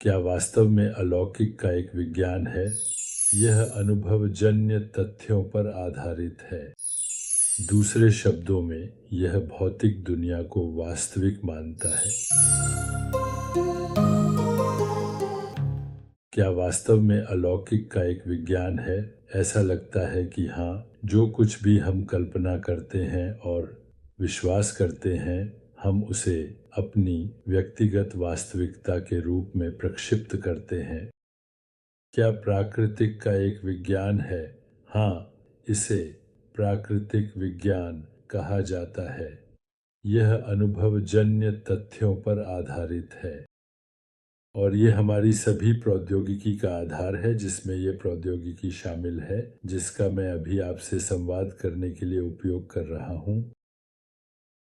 क्या वास्तव में अलौकिक का एक विज्ञान है? यह अनुभवजन्य तथ्यों पर आधारित है। दूसरे शब्दों में, यह भौतिक दुनिया को वास्तविक मानता है। क्या वास्तव में अलौकिक का एक विज्ञान है? ऐसा लगता है कि हाँ, जो कुछ भी हम कल्पना करते हैं और विश्वास करते हैं, हम उसे अपनी व्यक्तिगत वास्तविकता के रूप में प्रक्षिप्त करते हैं। क्या प्राकृतिक का एक विज्ञान है? हाँ, इसे प्राकृतिक विज्ञान कहा जाता है। यह अनुभवजन्य तथ्यों पर आधारित है और ये हमारी सभी प्रौद्योगिकी का आधार है, जिसमें ये प्रौद्योगिकी शामिल है, जिसका मैं अभी आपसे संवाद करने के लिए उपयोग कर रहा हूँ।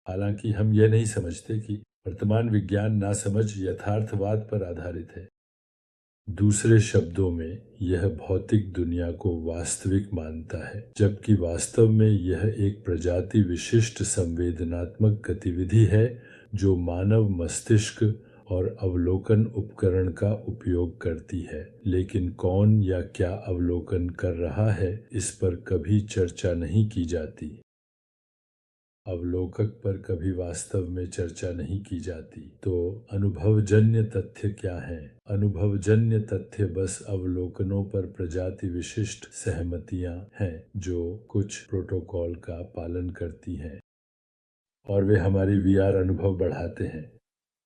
हालांकि हम ये नहीं समझते कि वर्तमान विज्ञान नासमझ यथार्थवाद पर आधारित है। दूसरे शब्दों में, यह भौतिक दुनिया को वास्तविक मानता है, जबकि वास्तव में यह एक प्रजाति विशिष्ट संवेदनात्मक गतिविधि है जो मानव मस्तिष्क और अवलोकन उपकरण का उपयोग करती है। लेकिन कौन या क्या अवलोकन कर रहा है, इस पर कभी चर्चा नहीं की जाती। अवलोकक पर कभी वास्तव में चर्चा नहीं की जाती। तो अनुभवजन्य तथ्य क्या है? अनुभवजन्य तथ्य बस अवलोकनों पर प्रजाति विशिष्ट सहमतियां हैं जो कुछ प्रोटोकॉल का पालन करती हैं और वे हमारी वीआर अनुभव बढ़ाते हैं।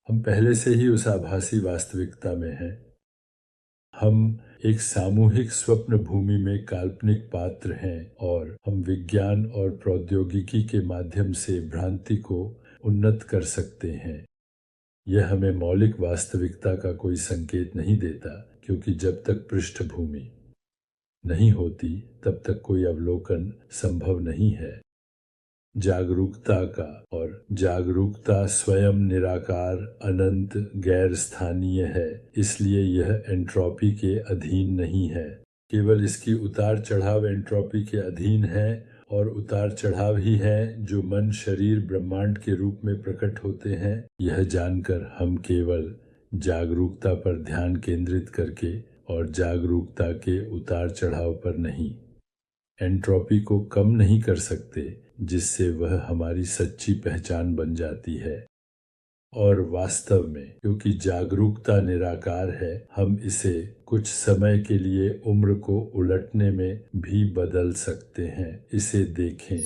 हम पहले से ही उस आभासी वास्तविकता में हैं। हम एक सामूहिक स्वप्न भूमि में काल्पनिक पात्र हैं और हम विज्ञान और प्रौद्योगिकी के माध्यम से भ्रांति को उन्नत कर सकते हैं। यह हमें मौलिक वास्तविकता का कोई संकेत नहीं देता, क्योंकि जब तक पृष्ठभूमि नहीं होती तब तक कोई अवलोकन संभव नहीं है। जागरूकता का और जागरूकता स्वयं निराकार, अनंत, गैर स्थानीय है, इसलिए यह एंट्रोपी के अधीन नहीं है। केवल इसकी उतार चढ़ाव एंट्रोपी के अधीन है और उतार चढ़ाव ही है जो मन, शरीर, ब्रह्मांड के रूप में प्रकट होते हैं। यह जानकर हम केवल जागरूकता पर ध्यान केंद्रित करके और जागरूकता के उतार चढ़ाव पर नहीं, एंट्रोपी को कम नहीं कर सकते, जिससे वह हमारी सच्ची पहचान बन जाती है। और वास्तव में, क्योंकि जागरूकता निराकार है, हम इसे कुछ समय के लिए उम्र को उलटने में भी बदल सकते हैं। इसे देखें।